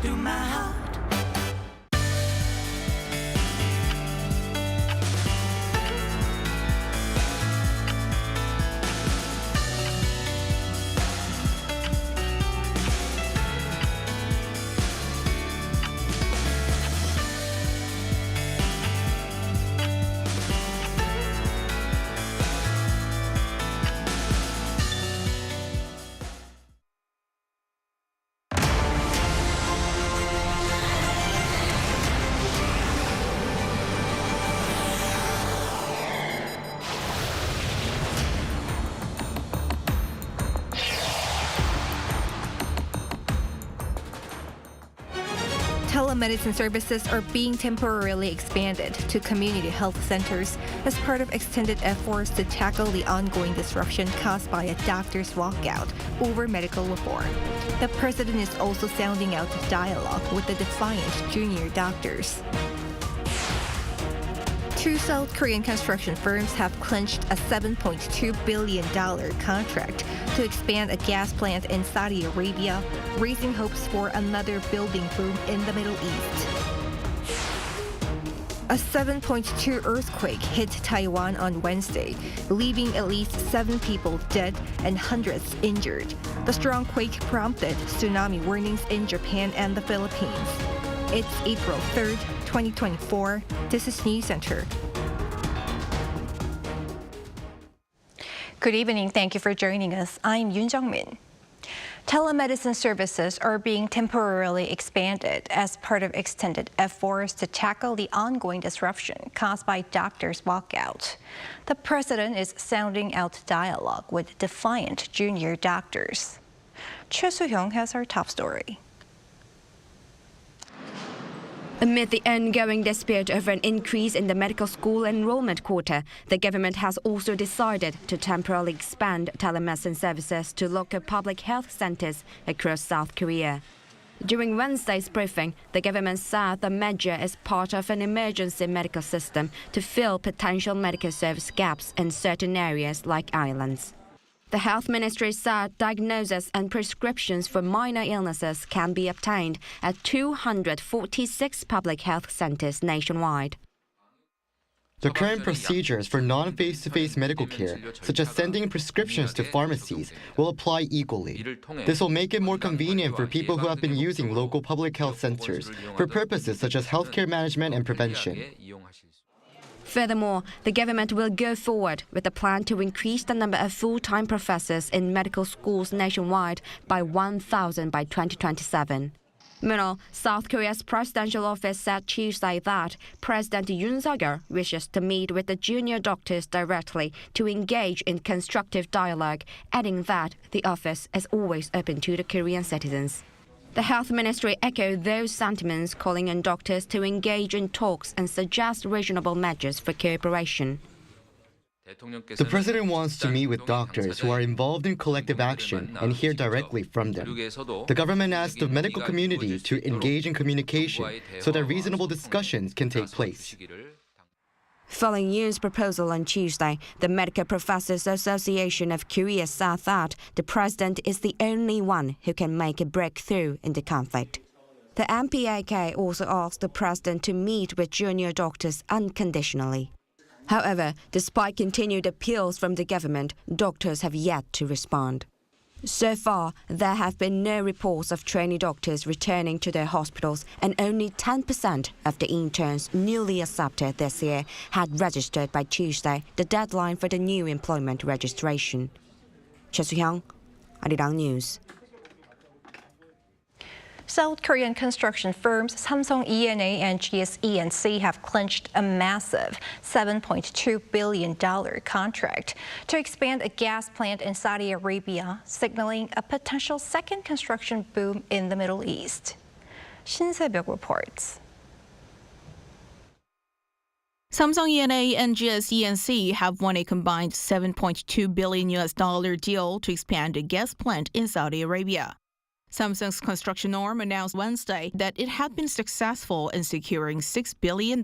through my heart. Telemedicine services are being temporarily expanded to community health centers as part of extended efforts to tackle the ongoing disruption caused by a doctor's walkout over medical reform. The president is also sounding out dialogue with the defiant junior doctors. Two South Korean construction firms have clinched a $7.2 billion contract to expand a gas plant in Saudi Arabia, raising hopes for another building boom in the Middle East. A 7.2 earthquake hit Taiwan on Wednesday, leaving at least 7 people dead and hundreds injured. The strong quake prompted tsunami warnings in Japan and the Philippines. It's April 3rd, 2024. This is Newscenter. Good evening. Thank you for joining us. I'm Yoon. Telemedicine services are being temporarily expanded as part of extended efforts to tackle the ongoing disruption caused by doctors' walkout. The president is sounding out dialogue with defiant junior doctors. Choi Soo-hyung has our top story. Amid the ongoing dispute over an increase in the medical school enrollment quota, the government has also decided to temporarily expand telemedicine services to local public health centers across South Korea. During Wednesday's briefing, the government said the measure is part of an emergency medical system to fill potential medical service gaps in certain areas like islands. The health ministry said diagnoses and prescriptions for minor illnesses can be obtained at 246 public health centers nationwide. The current procedures for non-face-to-face medical care, such as sending prescriptions to pharmacies, will apply equally. This will make it more convenient for people who have been using local public health centers for purposes such as healthcare management and prevention. Furthermore, the government will go forward with a plan to increase the number of full-time professors in medical schools nationwide by 1,000 by 2027. Meanwhile, South Korea's presidential office said Tuesday that President Yoon wishes to meet with the junior doctors directly to engage in constructive dialogue, adding that the office is always open to the Korean citizens. The health ministry echoed those sentiments, calling on doctors to engage in talks and suggest reasonable measures for cooperation. The president wants to meet with doctors who are involved in collective action and hear directly from them. The government asked the medical community to engage in communication so that reasonable discussions can take place. Following Yoon's proposal on Tuesday, the Medical Professors Association of Korea said that the president is the only one who can make a breakthrough in the conflict. The MPAK also asked the president to meet with junior doctors unconditionally. However, despite continued appeals from the government, doctors have yet to respond. So far, there have been no reports of trainee doctors returning to their hospitals, and only 10% of the interns newly accepted this year had registered by Tuesday, the deadline for the new employment registration. Choi Soo-hyung, Arirang News. South Korean construction firms Samsung E&A and GSE&C have clinched a massive $7.2 billion contract to expand a gas plant in Saudi Arabia, signaling a potential second construction boom in the Middle East. Shin Se-byuk reports. Samsung E&A and GSE&C have won a combined $7.2 billion deal to expand a gas plant in Saudi Arabia. Samsung's construction arm announced Wednesday that it had been successful in securing $6 billion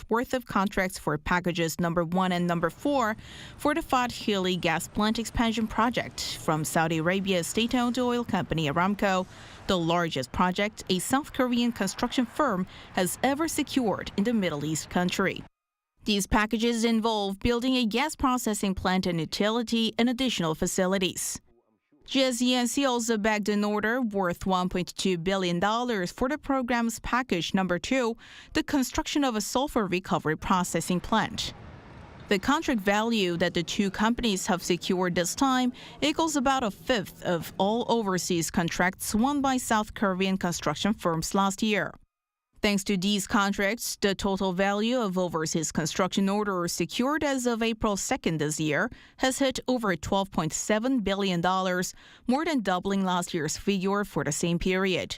worth of contracts for packages number 1 and number 4 for the Fat Hilli gas plant expansion project from Saudi Arabia's state-owned oil company Aramco, the largest project a South Korean construction firm has ever secured in the Middle East country. These packages involve building a gas processing plant and utility and additional facilities. GSE&C also bagged an order worth $1.2 billion for the program's package number 2, the construction of a sulfur recovery processing plant. The contract value that the two companies have secured this time equals about a fifth of all overseas contracts won by South Korean construction firms last year. Thanks to these contracts, the total value of overseas construction orders secured as of April 2nd this year has hit over $12.7 billion, more than doubling last year's figure for the same period.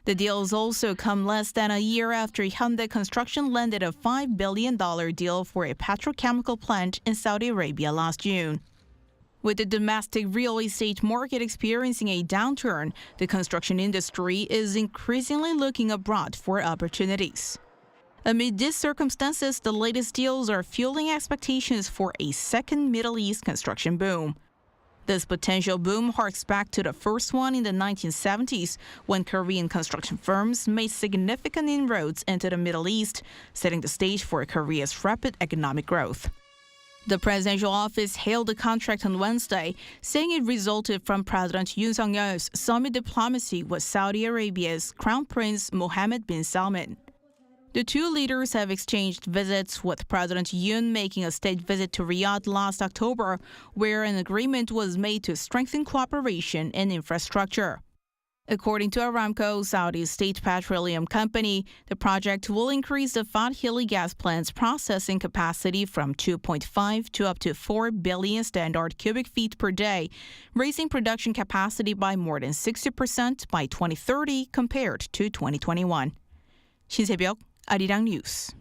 The deals also come less than a year after Hyundai Construction landed a $5 billion deal for a petrochemical plant in Saudi Arabia last June. With the domestic real estate market experiencing a downturn, the construction industry is increasingly looking abroad for opportunities. Amid these circumstances, the latest deals are fueling expectations for a second Middle East construction boom. This potential boom harks back to the first one in the 1970s, when Korean construction firms made significant inroads into the Middle East, setting the stage for Korea's rapid economic growth. The presidential office hailed the contract on Wednesday, saying it resulted from President Yoon Suk-yeol's summit diplomacy with Saudi Arabia's Crown Prince Mohammed bin Salman. The two leaders have exchanged visits, with President Yoon making a state visit to Riyadh last October, where an agreement was made to strengthen cooperation in infrastructure. According to Aramco, Saudi's state petroleum company, the project will increase the Fat Hilli gas plant's processing capacity from 2.5 to up to 4 billion standard cubic feet per day, raising production capacity by more than 60% by 2030 compared to 2021. 신세벽, Arirang News.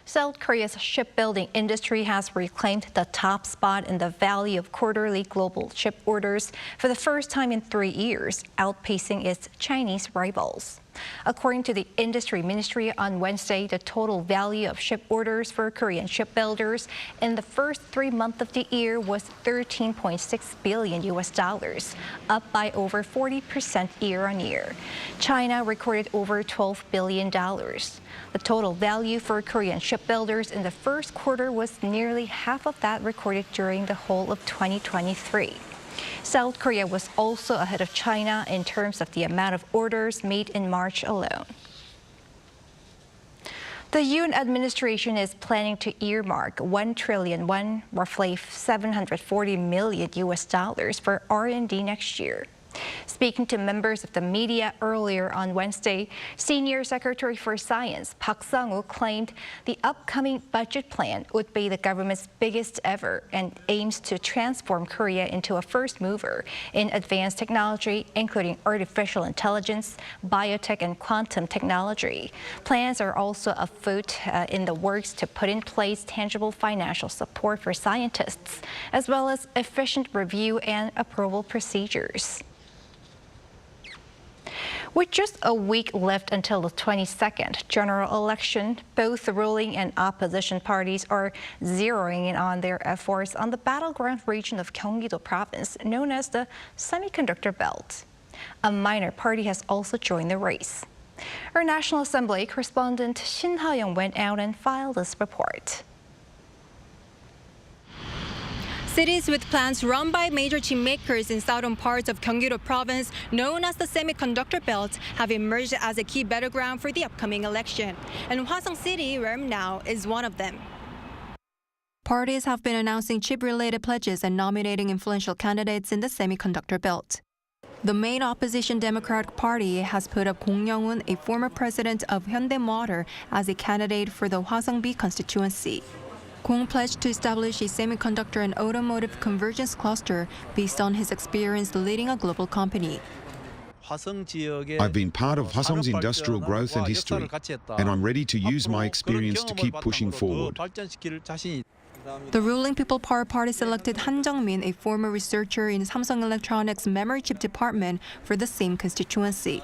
South Korea's shipbuilding industry has reclaimed the top spot in the value of quarterly global ship orders for the first time in 3 years, outpacing its Chinese rivals. According to the industry ministry on Wednesday, the total value of ship orders for Korean shipbuilders in the first 3 months of the year was $13.6 billion, up by over 40% year-on-year. China recorded over $12 billion. The total value for Korean shipbuilders in the first quarter was nearly half of that recorded during the whole of 2023. South Korea was also ahead of China in terms of the amount of orders made in March alone. The Yoon administration is planning to earmark 1 trillion won, roughly $740 million for R&D next year. Speaking to members of the media earlier on Wednesday, Senior Secretary for Science Park Sang-woo claimed the upcoming budget plan would be the government's biggest ever and aims to transform Korea into a first mover in advanced technology, including artificial intelligence, biotech, and quantum technology. Plans are also afoot in the works to put in place tangible financial support for scientists, as well as efficient review and approval procedures. With just a week left until the 22nd general election, both the ruling and opposition parties are zeroing in on their efforts on the battleground region of Gyeonggi-do Province, known as the semiconductor belt. A minor party has also joined the race. Our National Assembly correspondent Shin Ha-young went out and filed this report. Cities with plants run by major chip makers in southern parts of Gyeonggi-do Province, known as the semiconductor belt, have emerged as a key battleground for the upcoming election. And Hwasong City, where I'm now, is one of them. Parties have been announcing chip-related pledges and nominating influential candidates in the semiconductor belt. The main opposition Democratic Party has put up Kong Young-hoon, a former president of Hyundai Motor, as a candidate for the Hwasong-B constituency. Kong pledged to establish a semiconductor and automotive convergence cluster based on his experience leading a global company. I've been part of Hwasong's industrial growth and history, and I'm ready to use my experience to keep pushing forward. The ruling People Power Party selected Han Jung-min, a former researcher in Samsung Electronics' memory chip department, for the same constituency.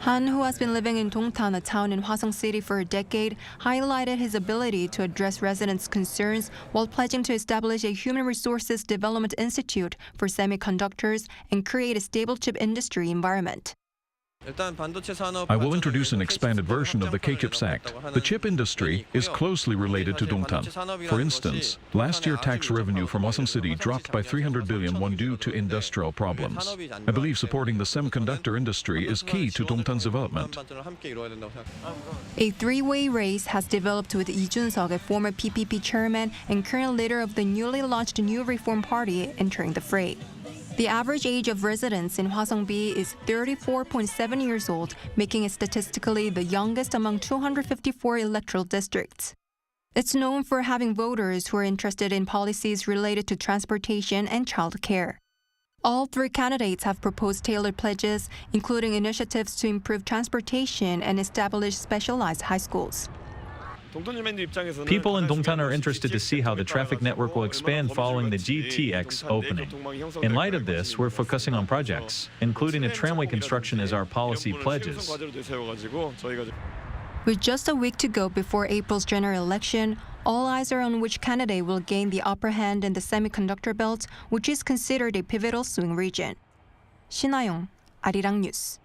Han, who has been living in Dongtan, a town in Hwasong City, for a decade, highlighted his ability to address residents' concerns while pledging to establish a Human Resources Development Institute for semiconductors and create a stable chip industry environment. I will introduce an expanded version of the K-Chips Act. The chip industry is closely related to Dongtan. For instance, last year tax revenue from Hwasong City dropped by 300 billion won due to industrial problems. I believe supporting the semiconductor industry is key to Dongtan's development. A three-way race has developed with Lee Jun-seok, a former PPP chairman and current leader of the newly launched New Reform Party, entering the fray. The average age of residents in Hwasong-bi is 34.7 years old, making it statistically the youngest among 254 electoral districts. It's known for having voters who are interested in policies related to transportation and child care. All three candidates have proposed tailored pledges, including initiatives to improve transportation and establish specialized high schools. People in Dongtan are interested to see how the traffic network will expand following the GTX opening. In light of this, we're focusing on projects, including a tramway construction as our policy pledges. With just a week to go before April's general election, all eyes are on which candidate will gain the upper hand in the semiconductor belt, which is considered a pivotal swing region. 신하영, Arirang News.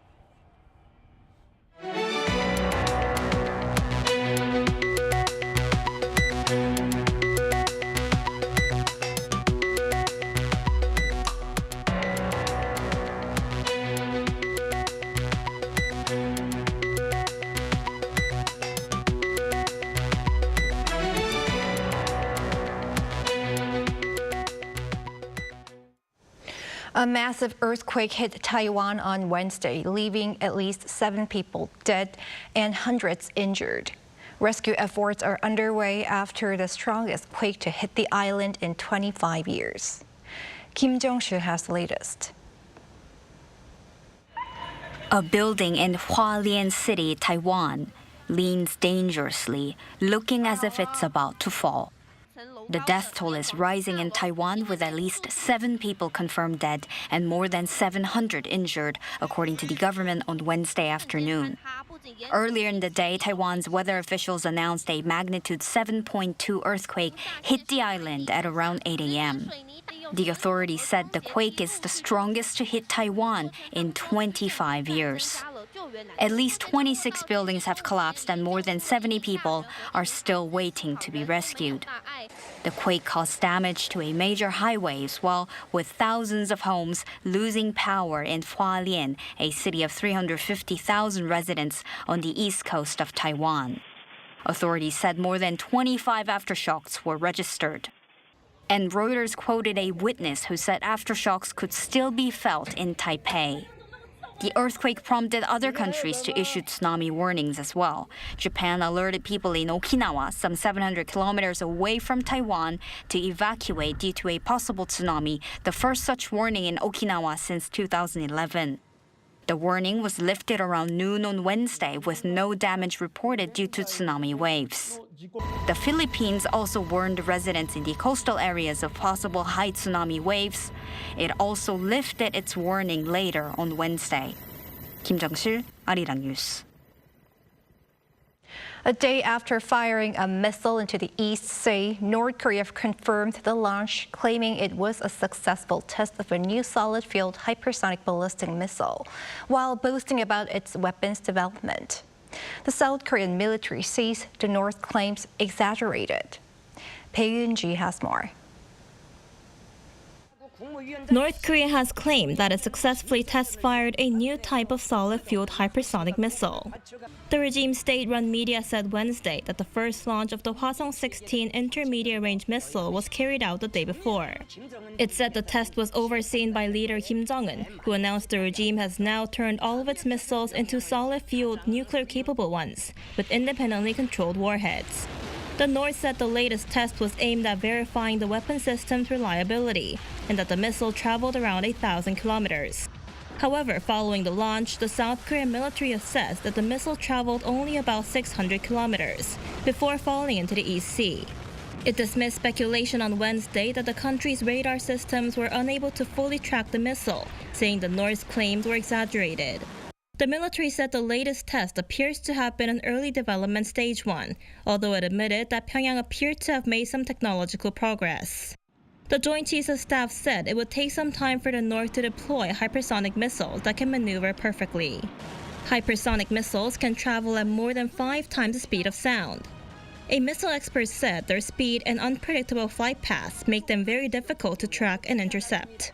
A massive earthquake hit Taiwan on Wednesday, leaving at least 7 people dead and hundreds injured. Rescue efforts are underway after the strongest quake to hit the island in 25 years. Kim Jong-soo has the latest. A building in Hualien City, Taiwan, leans dangerously, looking as if it's about to fall. The death toll is rising in Taiwan, with at least 7 people confirmed dead and more than 700 injured, according to the government on Wednesday afternoon. Earlier in the day, Taiwan's weather officials announced a magnitude 7.2 earthquake hit the island at around 8 a.m. The authorities said the quake is the strongest to hit Taiwan in 25 years. At least 26 buildings have collapsed and more than 70 people are still waiting to be rescued. The quake caused damage to a major highway as well, with thousands of homes losing power in Hualien, a city of 350,000 residents on the east coast of Taiwan. Authorities said more than 25 aftershocks were registered. And Reuters quoted a witness who said aftershocks could still be felt in Taipei. The earthquake prompted other countries to issue tsunami warnings as well. Japan alerted people in Okinawa, some 700 kilometers away from Taiwan, to evacuate due to a possible tsunami, the first such warning in Okinawa since 2011. The warning was lifted around noon on Wednesday, with no damage reported due to tsunami waves. The Philippines also warned residents in the coastal areas of possible high tsunami waves. It also lifted its warning later on Wednesday. Kim Jong-sil, Arirang News. A day after firing a missile into the East Sea, North Korea confirmed the launch, claiming it was a successful test of a new solid-fueled hypersonic ballistic missile, while boasting about its weapons development. The South Korean military says the North claims exaggerated. Yoon has more. North Korea has claimed that it successfully test-fired a new type of solid-fueled hypersonic missile. The regime state-run media said Wednesday that the first launch of the Hwasong-16 intermediate-range missile was carried out the day before. It said the test was overseen by leader Kim Jong-un, who announced the regime has now turned all of its missiles into solid-fueled nuclear-capable ones, with independently controlled warheads. The North said the latest test was aimed at verifying the weapon system's reliability, and that the missile traveled around 1,000 kilometers. However, following the launch, the South Korean military assessed that the missile traveled only about 600 kilometers before falling into the East Sea. It dismissed speculation on Wednesday that the country's radar systems were unable to fully track the missile, saying the North's claims were exaggerated. The military said the latest test appears to have been an early development stage 1, although it admitted that Pyongyang appeared to have made some technological progress. The Joint Chiefs of Staff said it would take some time for the North to deploy hypersonic missiles that can maneuver perfectly. Hypersonic missiles can travel at more than 5 times the speed of sound. A missile expert said their speed and unpredictable flight paths make them very difficult to track and intercept.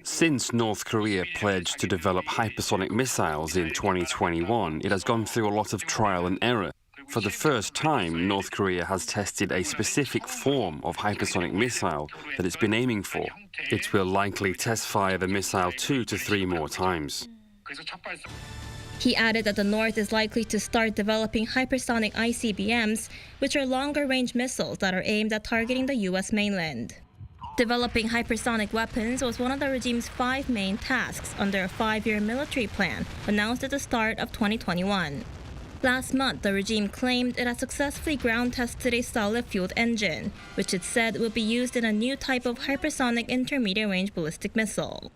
Since North Korea pledged to develop hypersonic missiles in 2021, it has gone through a lot of trial and error. For the first time, North Korea has tested a specific form of hypersonic missile that it's been aiming for. It will likely test fire the missile 2 to 3 more times. He added that the North is likely to start developing hypersonic ICBMs, which are longer-range missiles that are aimed at targeting the U.S. mainland. Developing hypersonic weapons was one of the regime's 5 main tasks under a 5-year military plan announced at the start of 2021. Last month, the regime claimed it had successfully ground-tested a solid-fueled engine, which it said would be used in a new type of hypersonic intermediate-range ballistic missile.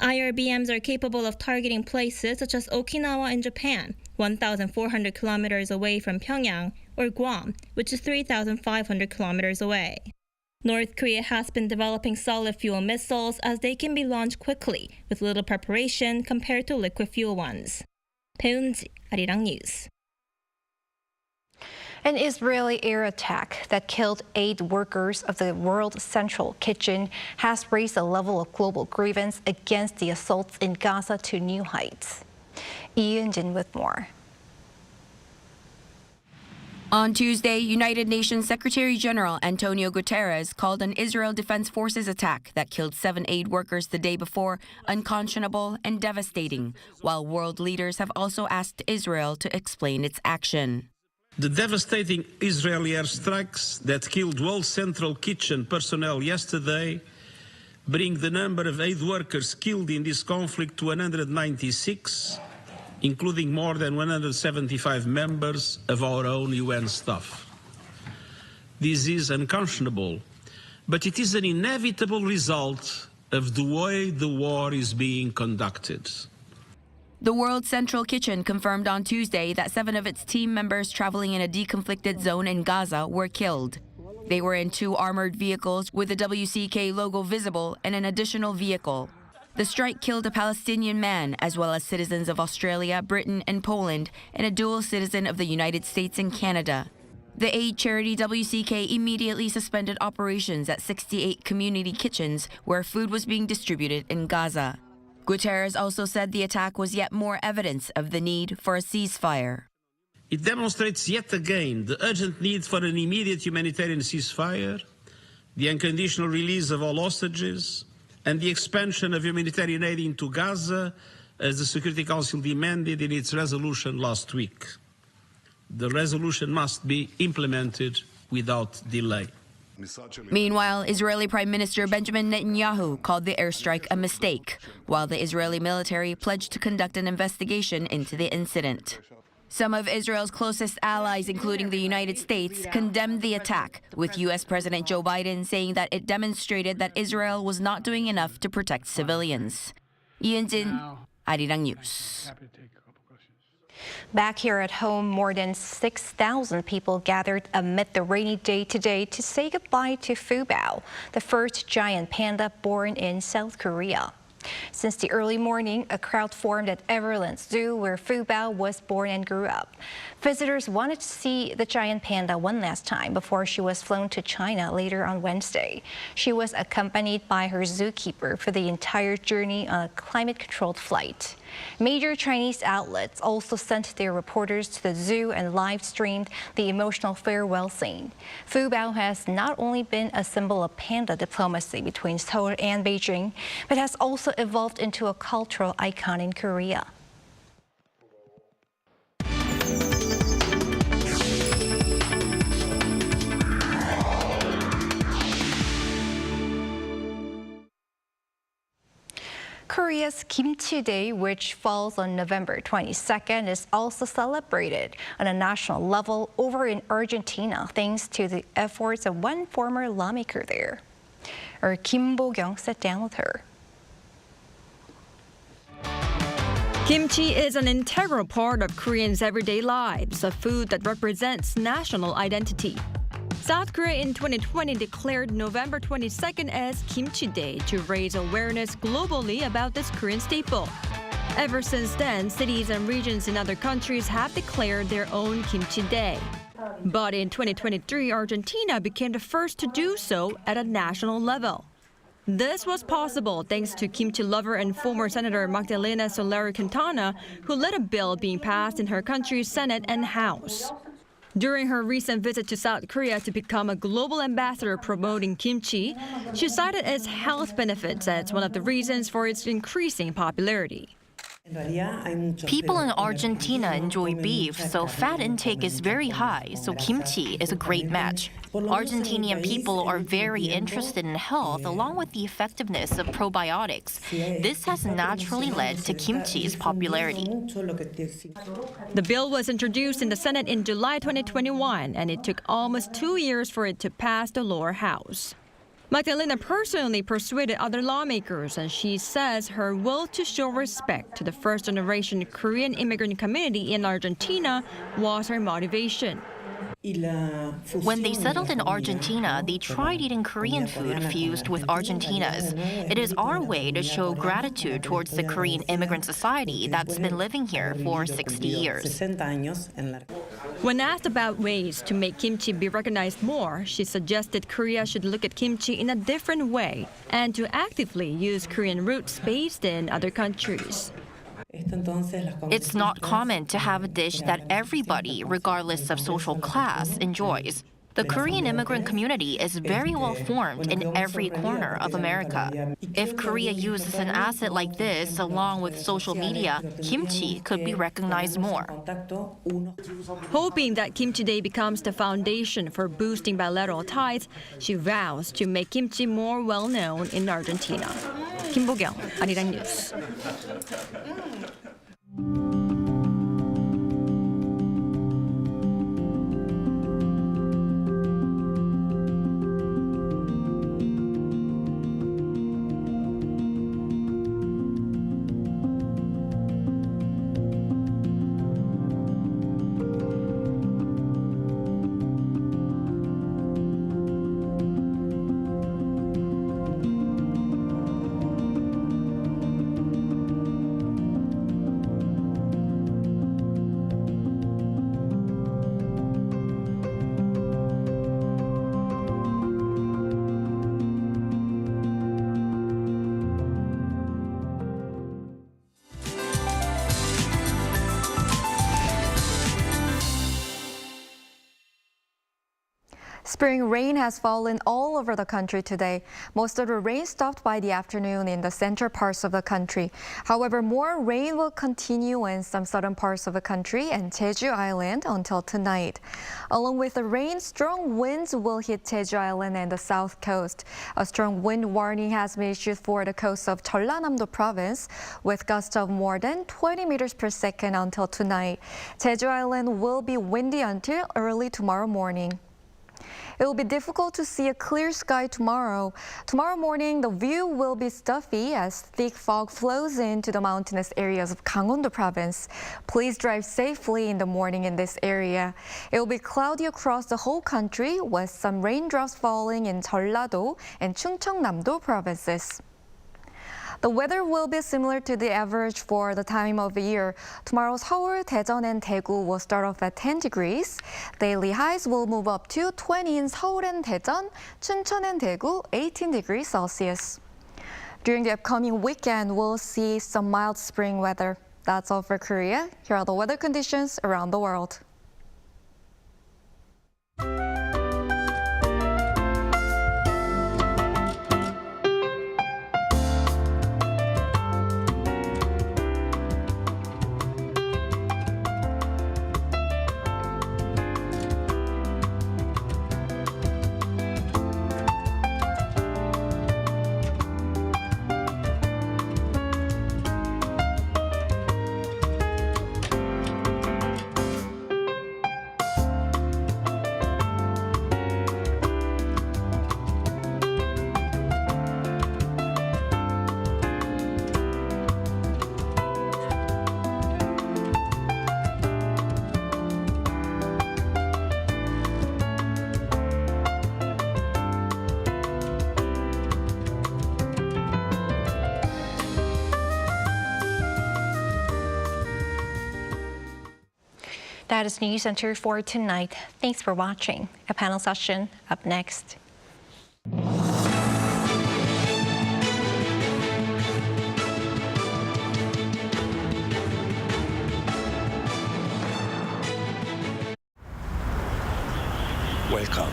IRBMs are capable of targeting places such as Okinawa in Japan, 1,400 kilometers away from Pyongyang, or Guam, which is 3,500 kilometers away. North Korea has been developing solid-fuel missiles as they can be launched quickly with little preparation compared to liquid-fuel ones. 배은지, Arirang News. An Israeli air attack that killed 8 workers of the World Central Kitchen has raised the level of global grievance against the assaults in Gaza to new heights. Yoon with more. On Tuesday, United Nations Secretary-General Antonio Guterres called an Israel Defense Forces attack that killed 7 aid workers the day before unconscionable and devastating, while world leaders have also asked Israel to explain its action. The devastating Israeli airstrikes that killed World Central Kitchen personnel yesterday bring the number of aid workers killed in this conflict to 196, including more than 175 members of our own UN staff. This is unconscionable, but it is an inevitable result of the way the war is being conducted. The World Central Kitchen confirmed on Tuesday that 7 of its team members traveling in a deconflicted zone in Gaza were killed. They were in 2 armored vehicles with the WCK logo visible and an additional vehicle. The strike killed a Palestinian man, as well as citizens of Australia, Britain, and Poland, and a dual citizen of the United States and Canada. The aid charity WCK immediately suspended operations at 68 community kitchens where food was being distributed in Gaza. Guterres also said the attack was yet more evidence of the need for a ceasefire. It demonstrates yet again the urgent need for an immediate humanitarian ceasefire, the unconditional release of all hostages, and the expansion of humanitarian aid into Gaza, as the Security Council demanded in its resolution last week. The resolution must be implemented without delay. Meanwhile, Israeli Prime Minister Benjamin Netanyahu called the airstrike a mistake, while the Israeli military pledged to conduct an investigation into the incident. Some of Israel's closest allies, including the United States, condemned the attack, with U.S. President Joe Biden saying that it demonstrated that Israel was not doing enough to protect civilians. Yoon, Arirang News. Back here at home, more than 6,000 people gathered amid the rainy day today to say goodbye to Fu Bao, the first giant panda born in South Korea. Since the early morning, a crowd formed at Everland Zoo, where Fu Bao was born and grew up. Visitors wanted to see the giant panda one last time before she was flown to China later on Wednesday. She was accompanied by her zookeeper for the entire journey on a climate-controlled flight. Major Chinese outlets also sent their reporters to the zoo and live-streamed the emotional farewell scene. Fu Bao has not only been a symbol of panda diplomacy between Seoul and Beijing, but has also evolved into a cultural icon in Korea. Korea's Kimchi Day, which falls on November 22nd, is also celebrated on a national level over in Argentina thanks to the efforts of one former lawmaker there. Our Kim Bo-kyung sat down with her. Kimchi is an integral part of Koreans' everyday lives, a food that represents national identity. South Korea in 2020 declared November 22nd as Kimchi Day to raise awareness globally about this Korean staple. Ever since then, cities and regions in other countries have declared their own Kimchi Day. But in 2023, Argentina became the first to do so at a national level. This was possible thanks to kimchi lover and former Senator Magdalena Soler Quintana, who led a bill being passed in her country's Senate and House. During her recent visit to South Korea to become a global ambassador promoting kimchi, she cited its health benefits as one of the reasons for its increasing popularity. People in Argentina enjoy beef, so fat intake is very high, so kimchi is a great match. Argentinian people are very interested in health along with the effectiveness of probiotics. This has naturally led to kimchi's popularity. The bill was introduced in the Senate in July 2021, and it took almost 2 years for it to pass the lower house. Magdalena personally persuaded other lawmakers, and she says her will to show respect to the first-generation Korean immigrant community in Argentina was her motivation. When they settled in Argentina, they tried eating Korean food fused with Argentina's. It is our way to show gratitude towards the Korean immigrant society that's been living here for 60 years. When asked about ways to make kimchi be recognized more, she suggested Korea should look at kimchi in a different way and to actively use Korean roots based in other countries. It's not common to have a dish that everybody, regardless of social class, enjoys. The Korean immigrant community is very well formed in every corner of America. If Korea uses an asset like this along with social media, kimchi could be recognized more. Hoping that Kimchi Day becomes the foundation for boosting bilateral ties, she vows to make kimchi more well-known in Argentina. Kim Bo-kyung, Arirang News. Spring rain has fallen all over the country today. Most of the rain stopped by the afternoon in the central parts of the country. However, more rain will continue in some southern parts of the country and Jeju Island until tonight. Along with the rain, strong winds will hit Jeju Island and the south coast. A strong wind warning has been issued for the coast of Gyeonggi-do Province, with gusts of more than 20 meters per second until tonight. Jeju Island will be windy until early tomorrow morning. It will be difficult to see a clear sky tomorrow. Tomorrow morning, the view will be stuffy as thick fog flows into the mountainous areas of Gyeonggi-do Province. Please drive safely in the morning in this area. It will be cloudy across the whole country with some raindrops falling in Jeollado and Chungnam provinces. The weather will be similar to the average for the time of the year. Tomorrow, Seoul, Daejeon, and Daegu will start off at 10 degrees. Daily highs will move up to 20 in Seoul and Daejeon, Chuncheon and Daegu, 18 degrees Celsius. During the upcoming weekend, we'll see some mild spring weather. That's all for Korea. Here are the weather conditions around the world. That is Newscenter for tonight. Thanks for watching. A panel session up next. Welcome.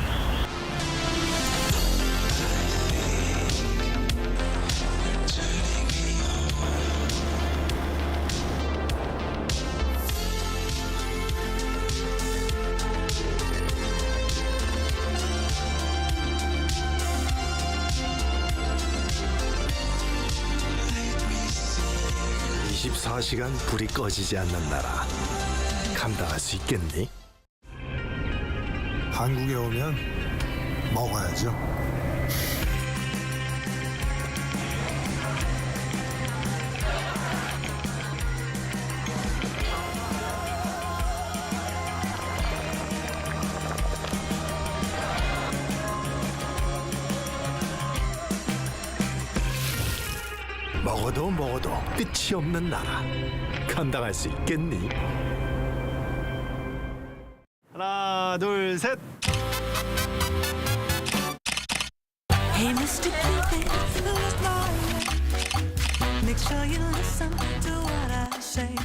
(24시간) 불이 꺼지지 않는 나라. 감당할 수 있겠니? 한국에 오면 먹어야죠. 먹어도 끝이 없는 나라. 감당할 수 있겠니? 하나, 둘, 셋. Hey, Mr. Cupid, who's lying? Make sure you listen to what I say.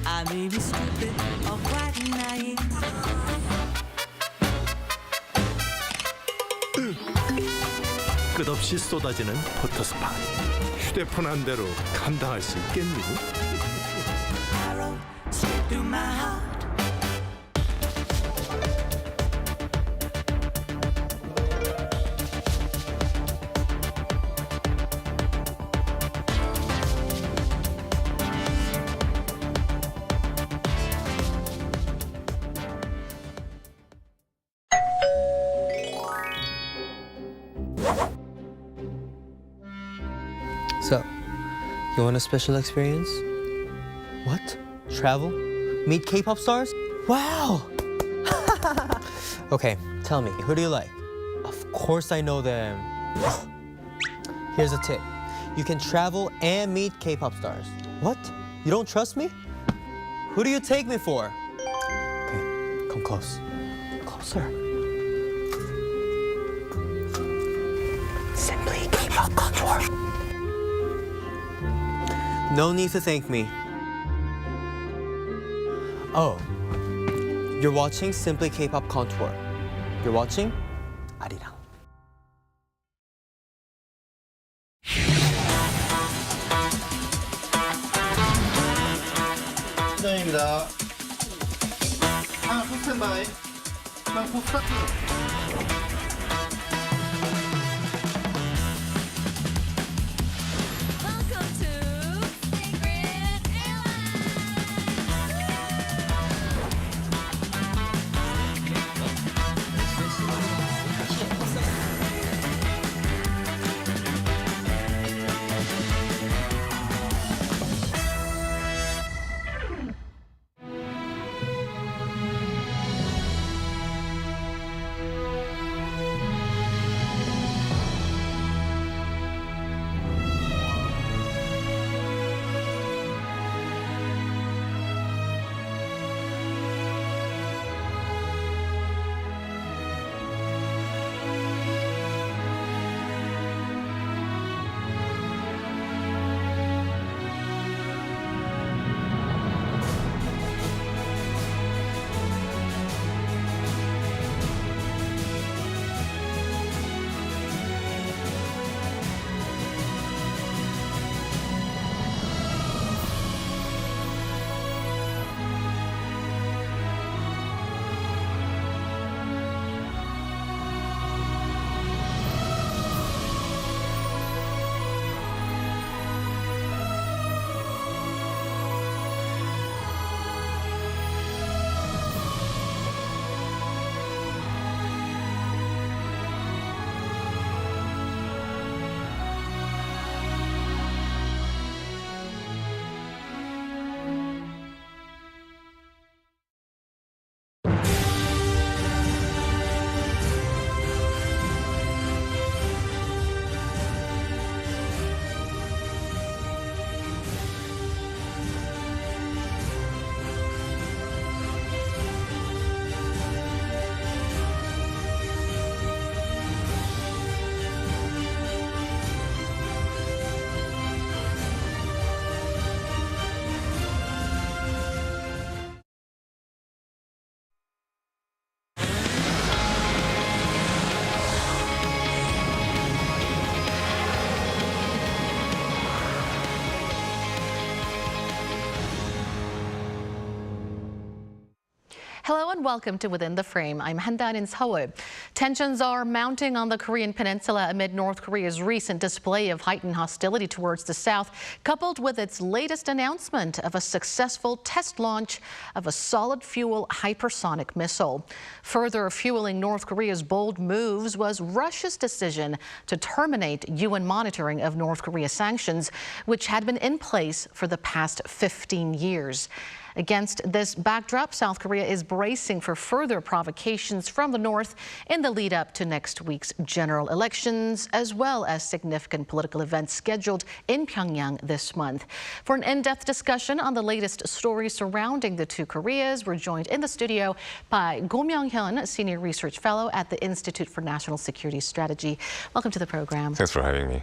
I may be stupid or quite naive. 끝없이 쏟아지는 포토스팟. 휴대폰 한 대로 감당할 수 있겠니? Arrow straight through my heart. So, you want a special experience? What? Travel? Meet K-pop stars? Wow! Okay, tell me, who do you like? Of course I know them. Here's a tip. You can travel and meet K-pop stars. What? You don't trust me? Who do you take me for? Okay, come close. Closer. Simply K-pop contour. No need to thank me. Oh, you're watching Simply K-pop Contour. You're watching Arirang. 시작입니다. 하나 스탠바이. 스타트. Hello and welcome to Within the Frame. I'm Panda in Seoul. Tensions are mounting on the Korean peninsula amid North Korea's recent display of heightened hostility towards the south, coupled with its latest announcement of a successful test launch of a solid-fuel hypersonic missile. Further fueling North Korea's bold moves was Russia's decision to terminate UN monitoring of North Korea sanctions, which had been in place for the past 15 years. Against this backdrop, South Korea is bracing for further provocations from the north in the lead up to next week's general elections, as well as significant political events scheduled in Pyongyang this month. For an in-depth discussion on the latest stories surrounding the two Koreas, we're joined in the studio by Go Myung-hyun, Senior Research Fellow at the Institute for National Security Strategy. Welcome to the program. Thanks for having me.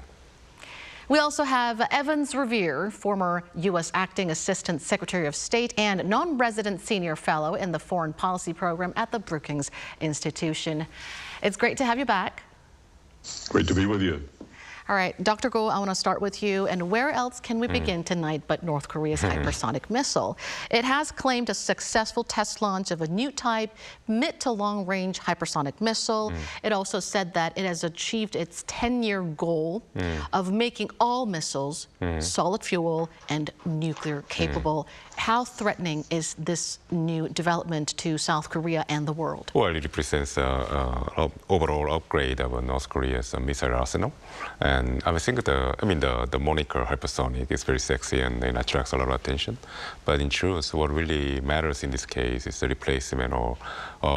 We also have Evans Revere, former U.S. Acting Assistant Secretary of State and non-resident senior fellow in the Foreign Policy Program at the Brookings Institution. It's great to have you back. Great to be with you. All right, Dr. Go, I want to start with you. And where else can we begin tonight but North Korea's hypersonic missile? It has claimed a successful test launch of a new type, mid to long-range hypersonic missile. It also said that it has achieved its 10-year goal of making all missiles solid fuel and nuclear capable. How threatening is this new development to South Korea and the world? Well, it represents an overall upgrade of North Korea's missile arsenal. And I think the moniker hypersonic is very sexy and it attracts a lot of attention. But in truth, what really matters in this case is the replacement or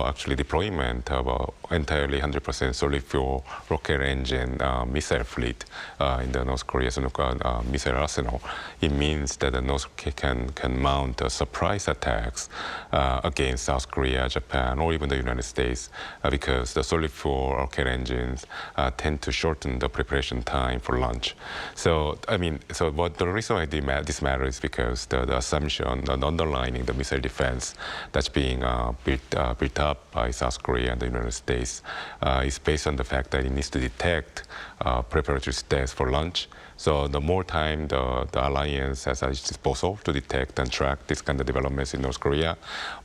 actually deployment of an entirely 100% solid fuel rocket engine missile fleet in the North Korea's missile arsenal. It means that the North Korea can mount surprise attacks against South Korea, Japan, or even the United States because the solid fuel rocket engines tend to shorten the preparation time for launch. So, the reason why this matters is because the assumption and underlining the missile defense that's being built up by South Korea and the United States is based on the fact that it needs to detect preparatory steps for launch. So the more time the alliance has at its disposal to detect and track this kind of developments in North Korea,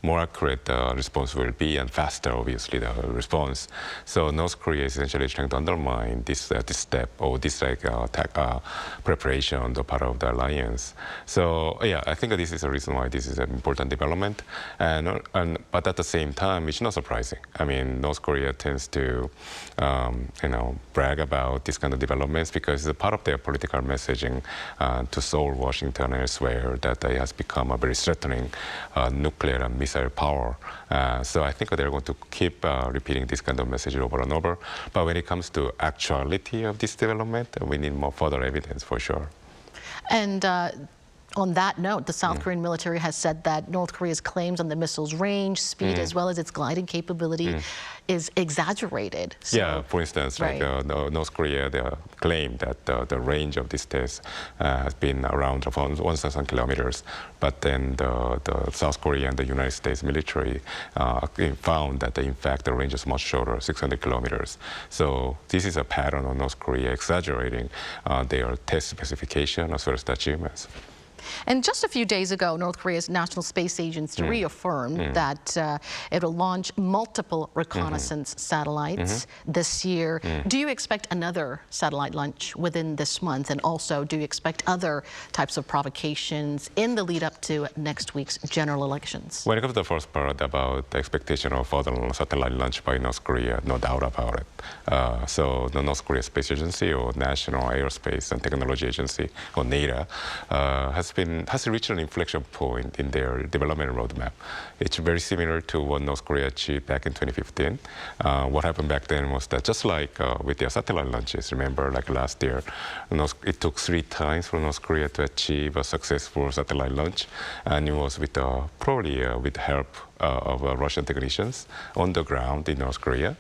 more accurate the response will be and faster, obviously, the response. So North Korea is essentially trying to undermine this step or this preparation on the part of the alliance. So yeah, I think this is the reason why this is an important development. But at the same time, it's not surprising. I mean, North Korea tends to, brag about this kind of developments because it's a part of their political messaging to Seoul, Washington, and elsewhere that it has become a very threatening nuclear and missile power. So I think they're going to keep repeating this kind of message over and over. But when it comes to actuality of this development, we need more further evidence for sure. And on that note, the South Korean military has said that North Korea's claims on the missile's range, speed, as well as its gliding capability is exaggerated. So, yeah, for instance, like North Korea, they claim that the range of this test has been around 1,000 kilometers. But then the South Korea and the United States military found that, in fact, the range is much shorter, 600 kilometers. So this is a pattern of North Korea exaggerating their test specification as well as the achievements. And just a few days ago, North Korea's National Space Agency reaffirmed that it will launch multiple reconnaissance satellites this year. Do you expect another satellite launch within this month? And also, do you expect other types of provocations in the lead up to next week's general elections? When it comes to the first part about the expectation of further satellite launch by North Korea, no doubt about it. So the North Korea Space Agency or National Aerospace and Technology Agency, or NADA, has reached an inflection point in their development roadmap. It's very similar to what North Korea achieved back in 2015. What happened back then was that just like with their satellite launches, remember, like last year, it took 3 times for North Korea to achieve a successful satellite launch, and it was with probably with the help of Russian technicians on the ground in North Korea.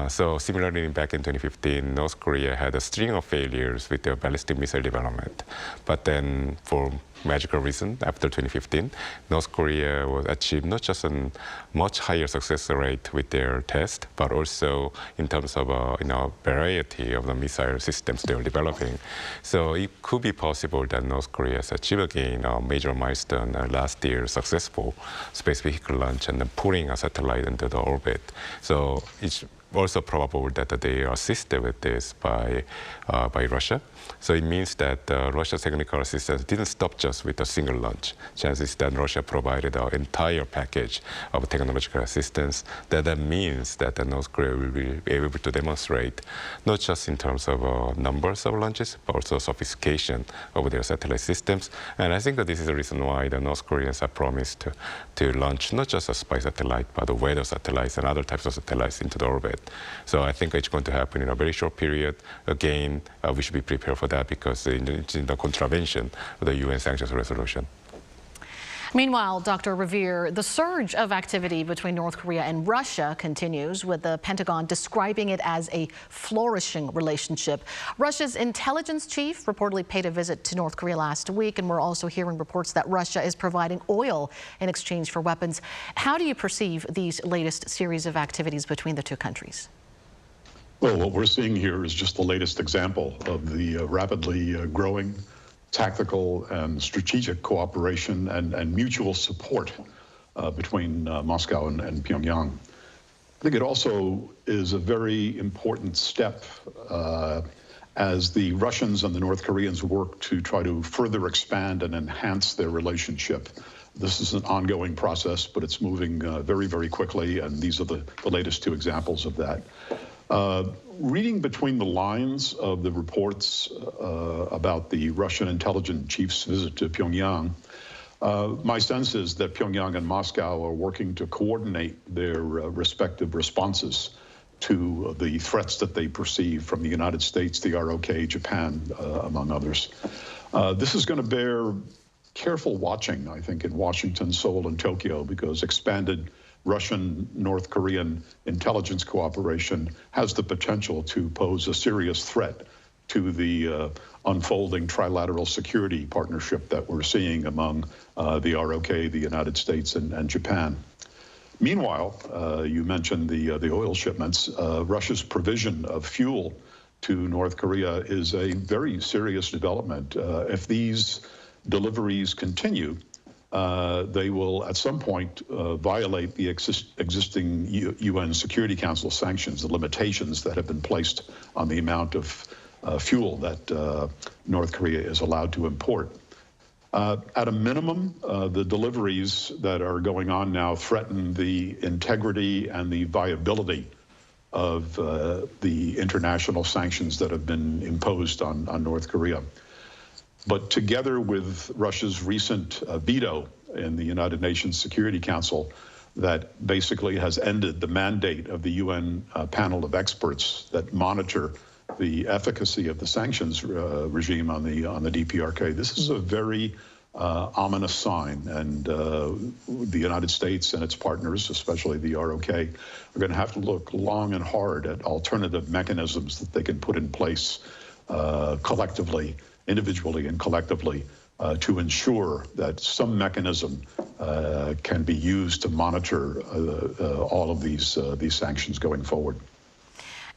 So similarly, back in 2015, North Korea had a string of failures with their ballistic missile development. But then for magical reason. After 2015, North Korea was achieved not just a much higher success rate with their test, but also in terms of variety of the missile systems they were developing. So it could be possible that North Korea has achieved again a major milestone last year, successful space vehicle launch and then putting a satellite into the orbit. So it's also probable that they are assisted with this by Russia. So it means that Russia's technical assistance didn't stop just with a single launch. Chances that Russia provided an entire package of technological assistance. That means that North Korea will be able to demonstrate not just in terms of numbers of launches, but also sophistication of their satellite systems. And I think that this is the reason why the North Koreans have promised to launch not just a spy satellite, but the weather satellites and other types of satellites into the orbit. So I think it's going to happen in a very short period. Again, we should be prepared for that because it's in the contravention of the UN sanctions resolution. Meanwhile, Dr. Revere, the surge of activity between North Korea and Russia continues, with the Pentagon describing it as a flourishing relationship. Russia's intelligence chief reportedly paid a visit to North Korea last week, and we're also hearing reports that Russia is providing oil in exchange for weapons. How do you perceive these latest series of activities between the two countries? Well, what we're seeing here is just the latest example of the rapidly growing tactical and strategic cooperation and mutual support between Moscow and Pyongyang. I think it also is a very important step as the Russians and the North Koreans work to try to further expand and enhance their relationship. This is an ongoing process, but it's moving very, very quickly, and these are the latest two examples of that. Reading between the lines of the reports about the Russian intelligence chief's visit to Pyongyang, my sense is that Pyongyang and Moscow are working to coordinate their respective responses to the threats that they perceive from the United States, the ROK, Japan, among others. This is going to bear careful watching, I think, in Washington, Seoul, and Tokyo, because expanded Russian-North Korean intelligence cooperation has the potential to pose a serious threat to the unfolding trilateral security partnership that we're seeing among the ROK, the United States, and Japan. Meanwhile, you mentioned the oil shipments. Russia's provision of fuel to North Korea is a very serious development. If these deliveries continue, they will at some point violate the existing UN Security Council sanctions, the limitations that have been placed on the amount of fuel that North Korea is allowed to import. At a minimum, the deliveries that are going on now threaten the integrity and the viability of the international sanctions that have been imposed on North Korea. But together with Russia's recent veto in the United Nations Security Council that basically has ended the mandate of the UN panel of experts that monitor the efficacy of the sanctions regime on the DPRK, this is a very ominous sign, and the United States and its partners, especially the ROK, are going to have to look long and hard at alternative mechanisms that they can put in place collectively, individually and collectively, to ensure that some mechanism can be used to monitor all of these sanctions going forward.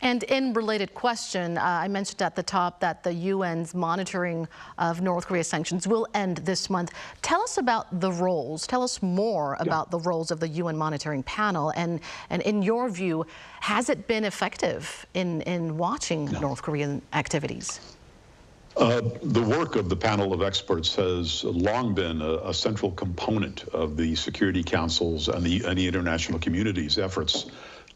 And in related question, I mentioned at the top that the UN's monitoring of North Korea sanctions will end this month. Tell us about the roles. Tell us more about the roles of the UN monitoring panel. And in your view, has it been effective in watching North Korean activities? The work of the panel of experts has long been a central component of the Security Council's and the international community's efforts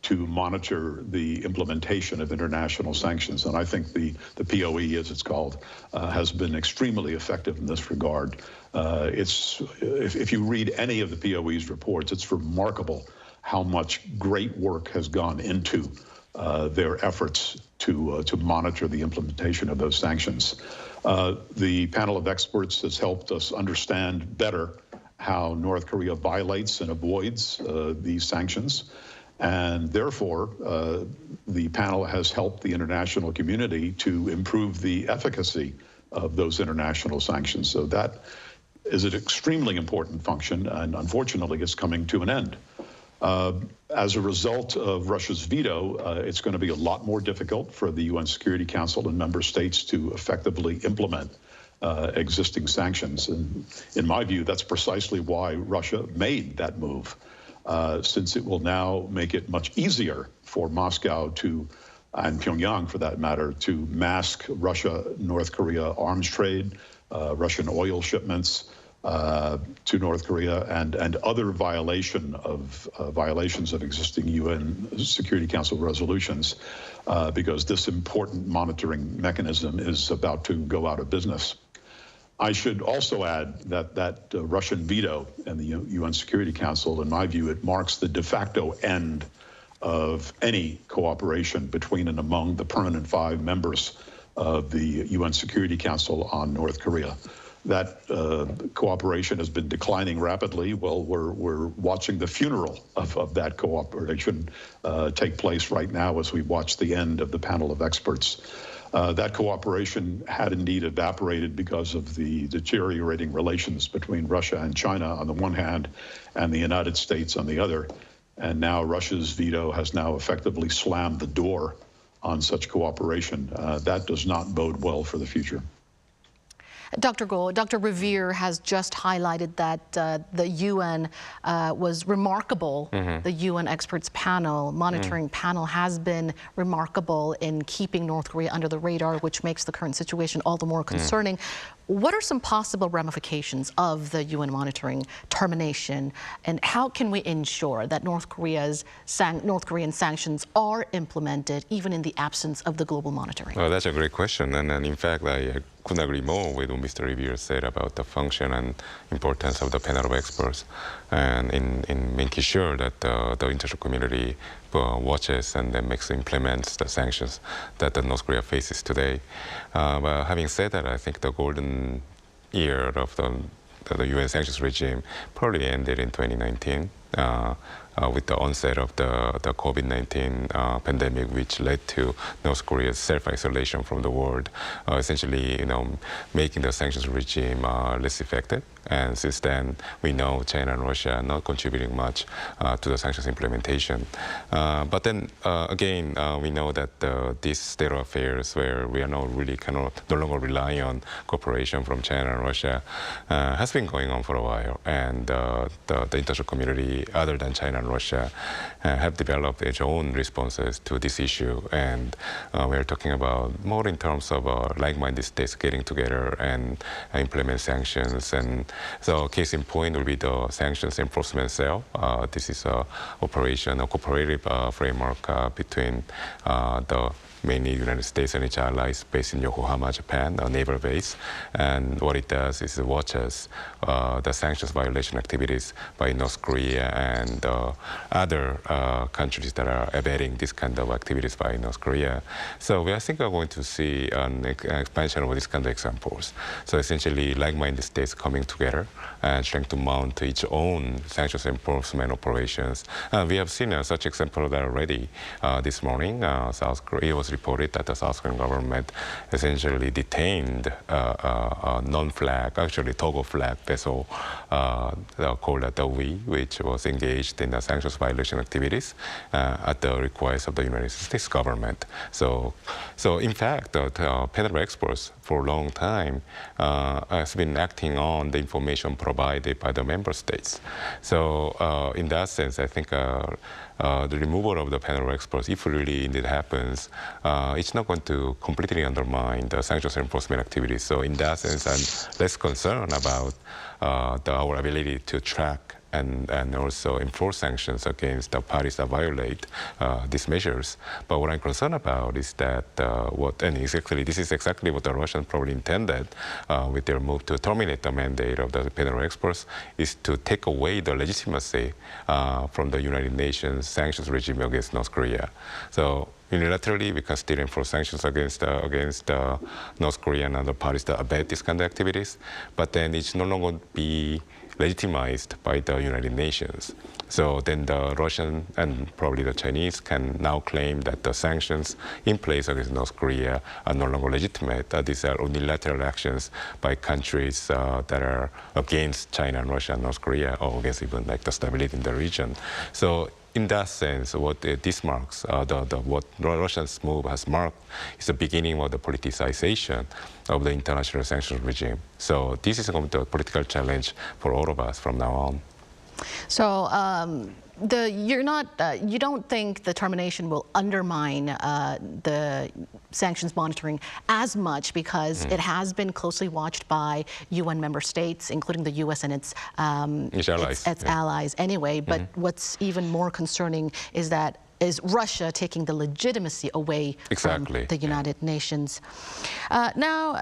to monitor the implementation of international sanctions. And I think the POE, as it's called, has been extremely effective in this regard. If you read any of the POE's reports, it's remarkable how much great work has gone into their efforts to monitor the implementation of those sanctions. The panel of experts has helped us understand better how North Korea violates and avoids these sanctions. And therefore, the panel has helped the international community to improve the efficacy of those international sanctions. So that is an extremely important function, and unfortunately it's coming to an end. As a result of Russia's veto, it's going to be a lot more difficult for the UN Security Council and member states to effectively implement existing sanctions. And in my view, that's precisely why Russia made that move, since it will now make it much easier for Moscow to, and Pyongyang for that matter, to mask Russia-North Korea arms trade, Russian oil shipments to North Korea, and other violations of existing UN Security Council resolutions, because this important monitoring mechanism is about to go out of business. I should also add that Russian veto in the UN Security Council, in my view, it marks the de facto end of any cooperation between and among the permanent 5 members of the UN Security Council on North Korea. That cooperation has been declining rapidly. Well, we're watching the funeral of that cooperation take place right now as we watch the end of the panel of experts. That cooperation had indeed evaporated because of the deteriorating relations between Russia and China on the one hand and the United States on the other. And now Russia's veto has now effectively slammed the door on such cooperation. That does not bode well for the future. Dr. Goh, Dr. Revere has just highlighted that the UN was remarkable. The UN experts panel, monitoring panel, has been remarkable in keeping North Korea under the radar, which makes the current situation all the more concerning. What are some possible ramifications of the UN monitoring termination, and how can we ensure that North Korean sanctions are implemented even in the absence of the global monitoring? Well, that's a great question, and in fact, I couldn't agree more with what Mr. Revere said about the function and importance of the panel of experts, and in making sure that the international community watches and then implements the sanctions that the North Korea faces today. But having said that, I think the golden year of the UN sanctions regime probably ended in 2019. With the onset of the COVID-19 pandemic, which led to North Korea's self-isolation from the world, essentially, making the sanctions regime less effective. And since then, we know China and Russia are not contributing much to the sanctions implementation. But then again, we know that this state of affairs, where we are now really no longer relying on cooperation from China and Russia, has been going on for a while. And the international community, other than China and Russia, have developed its own responses to this issue. And we're talking about more in terms of like-minded states getting together and implement sanctions. And so case in point will be the sanctions enforcement cell. This is a cooperative framework between the mainly United States and its allies based in Yokohama, Japan, a naval base. And what it does is it watches the sanctions violation activities by North Korea and other countries that are abetting this kind of activities by North Korea. So I think we're going to see an expansion of these kind of examples. So essentially, like-minded states coming together and trying to mount its own sanctions enforcement operations. We have seen such example of that already this morning. South Korea was reported that the South Korean government essentially detained a non-flag, actually Togo flag vessel called the Wi, which was engaged in the sanctions violation activities at the request of the United States government. So in fact, the panel of experts for a long time has been acting on the information provided by the member states. So in that sense, I think the removal of the panel of experts, if really indeed happens, it's not going to completely undermine the sanctions enforcement activities. So in that sense, I'm less concerned about our ability to track and also enforce sanctions against the parties that violate these measures. But what I'm concerned about is that this is exactly what the Russians probably intended with their move to terminate the mandate of the panel of experts, is to take away the legitimacy from the United Nations sanctions regime against North Korea. So unilaterally, we can still enforce sanctions against North Korea and other parties that abet these kind of activities. But then it's no longer be legitimized by the United Nations. So then the Russian and probably the Chinese can now claim that the sanctions in place against North Korea are no longer legitimate. These are unilateral actions by countries that are against China and Russia and North Korea, or against even like the stability in the region. So in that sense, what this marks, what Russia's move has marked, is the beginning of the politicization of the international sanctions regime. So this is going to be a political challenge for all of us from now on. So you don't think the termination will undermine the sanctions monitoring as much because it has been closely watched by UN member states, including the U.S. and its allies anyway. But what's even more concerning is Russia taking the legitimacy away from the United Nations. Now,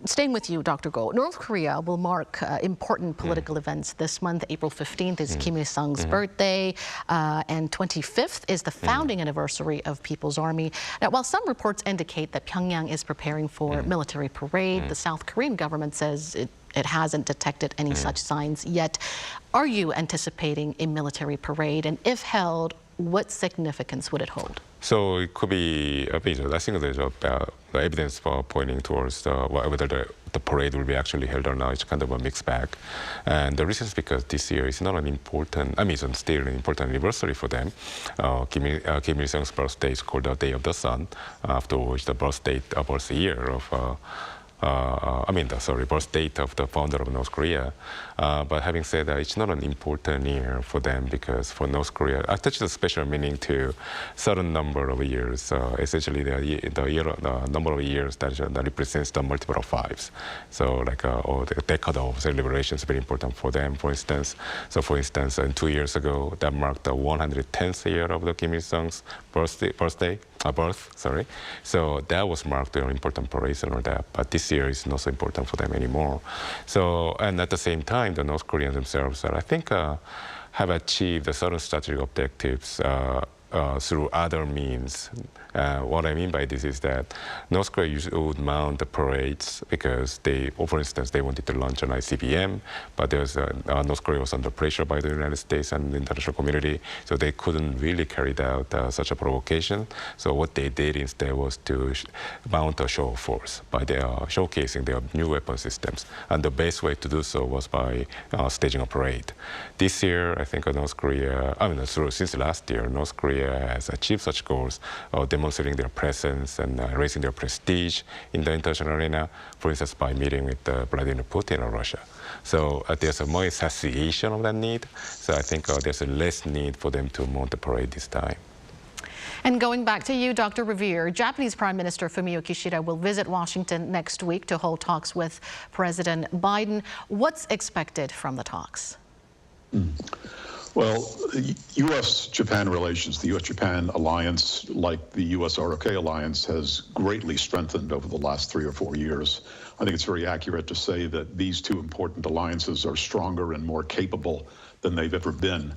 staying with you, Dr. Go, North Korea will mark important political events this month. April 15th is Kim Il-sung's birthday, and 25th is the founding anniversary of People's Army. Now, while some reports indicate that Pyongyang is preparing for military parade, the South Korean government says it hasn't detected any such signs yet. Are you anticipating a military parade? And if held, what significance would it hold? So it could be, I think there's the evidence for pointing towards whether the parade will be actually held or not. It's kind of a mixed bag. And the reason is because this year is not an important, it's still an important anniversary for them. Kim Il-sung's birthday is called the Day of the Sun, after which the birth date of birth year of birth date of the founder of North Korea. But having said that, it's not an important year for them because for North Korea, attaches a special meaning to certain number of years. Essentially, the number of years that represents the multiple of fives. So like the decade of celebration is very important for them. For instance, 2 years ago, that marked the 110th year of the Kim Il-sung's birth. So that was marked an important parade and all that. But this year is not so important for them anymore. So, and at the same time, the North Koreans themselves are, I think, have achieved certain strategic objectives through other means. What I mean by this is that North Korea would mount the parades because for instance, they wanted to launch an ICBM, but North Korea was under pressure by the United States and the international community, so they couldn't really carry out such a provocation. So what they did instead was to mount a show of force by showcasing their new weapon systems. And the best way to do so was by staging a parade. This year, I think North Korea, since last year, North Korea has achieved such goals of demonstrating their presence and raising their prestige in the international arena, for instance, by meeting with Vladimir Putin of Russia. So there's a more satiation of that need. So I think there's a less need for them to mount the parade this time. And going back to you, Dr. Revere, Japanese Prime Minister Fumio Kishida will visit Washington next week to hold talks with President Biden. What's expected from the talks? Well, U.S.-Japan relations, the U.S.-Japan alliance, like the U.S.-ROK alliance, has greatly strengthened over the last 3 or 4 years. I think it's very accurate to say that these two important alliances are stronger and more capable than they've ever been.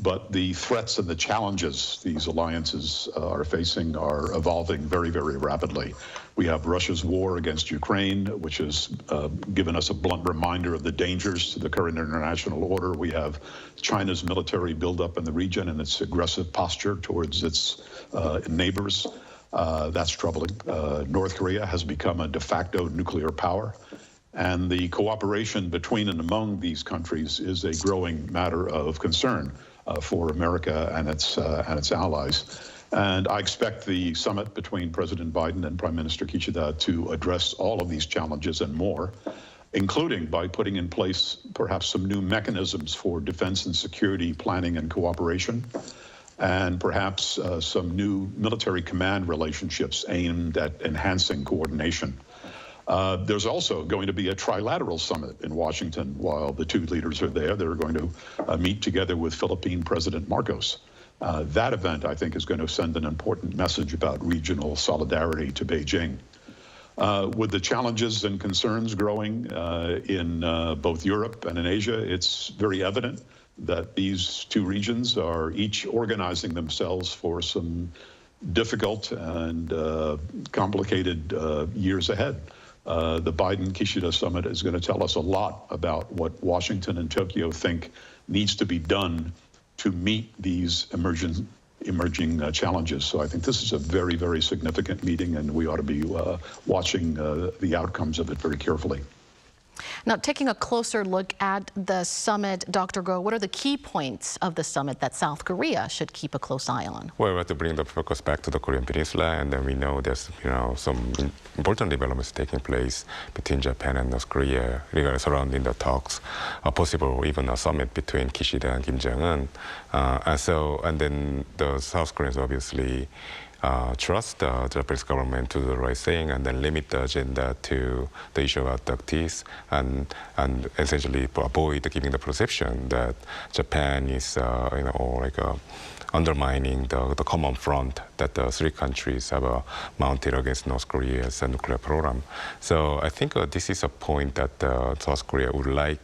But the threats and the challenges these alliances are facing are evolving very, very rapidly. We have Russia's war against Ukraine, which has given us a blunt reminder of the dangers to the current international order. We have China's military buildup in the region and its aggressive posture towards its neighbors. That's troubling. North Korea has become a de facto nuclear power. And the cooperation between and among these countries is a growing matter of concern for America and its allies. And I expect the summit between President Biden and Prime Minister Kishida to address all of these challenges and more, including by putting in place perhaps some new mechanisms for defense and security planning and cooperation, and perhaps some new military command relationships aimed at enhancing coordination. There's also going to be a trilateral summit in Washington while the two leaders are there. They're going to meet together with Philippine President Marcos. That event, I think, is going to send an important message about regional solidarity to Beijing. With the challenges and concerns growing in both Europe and in Asia, it's very evident that these two regions are each organizing themselves for some difficult and complicated years ahead. The Biden-Kishida summit is going to tell us a lot about what Washington and Tokyo think needs to be done to meet these emerging challenges. So I think this is a very, very significant meeting, and we ought to be watching the outcomes of it very carefully. Now, taking a closer look at the summit, Dr. Go, what are the key points of the summit that South Korea should keep a close eye on? Well, we have to bring the focus back to the Korean Peninsula, and then we know there's some important developments taking place between Japan and North Korea surrounding the talks, possible even a summit between Kishida and Kim Jong-un. And then the South Koreans obviously trust the Japanese government to do the right thing, and then limit the agenda to the issue about ducties, and essentially avoid giving the perception that Japan is undermining the common front that the three countries have mounted against North Korea's nuclear program. So I think this is a point that South Korea would like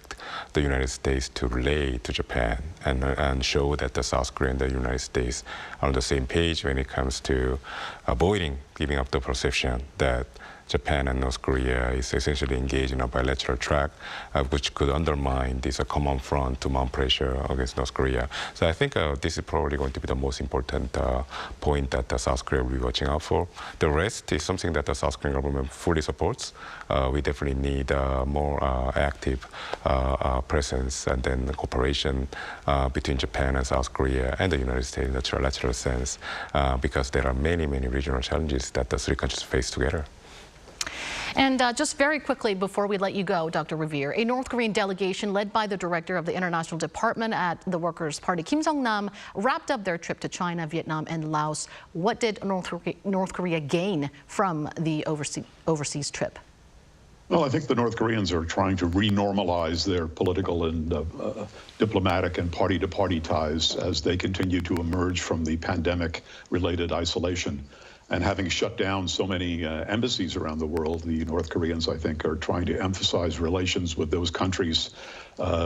the United States to relay to Japan, and show that the South Korea and the United States are on the same page when it comes to avoiding giving up the perception that Japan and North Korea is essentially engaged in a bilateral track, which could undermine this common front to mount pressure against North Korea. So I think this is probably going to be the most important point that South Korea will be watching out for. The rest is something that the South Korean government fully supports. We definitely need more active presence and then cooperation between Japan and South Korea and the United States in a trilateral sense, because there are many, many regional challenges that the three countries face together. And just very quickly before we let you go, Dr. Revere, a North Korean delegation led by the director of the International Department at the Workers' Party, Kim Chungnam, wrapped up their trip to China, Vietnam, and Laos. What did North Korea gain from the overseas trip? Well, I think the North Koreans are trying to renormalize their political and diplomatic and party-to-party ties as they continue to emerge from the pandemic-related isolation. And having shut down so many embassies around the world, the North Koreans, I think, are trying to emphasize relations with those countries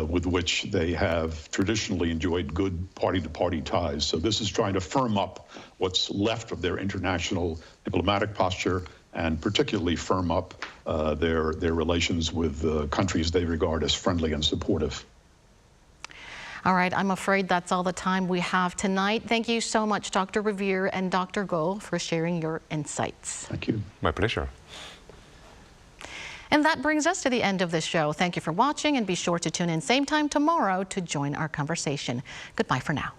with which they have traditionally enjoyed good party-to-party ties. So this is trying to firm up what's left of their international diplomatic posture, and particularly firm up their relations with countries they regard as friendly and supportive. All right, I'm afraid that's all the time we have tonight. Thank you so much, Dr. Revere and Dr. Go, for sharing your insights. Thank you. My pleasure. And that brings us to the end of this show. Thank you for watching, and be sure to tune in same time tomorrow to join our conversation. Goodbye for now.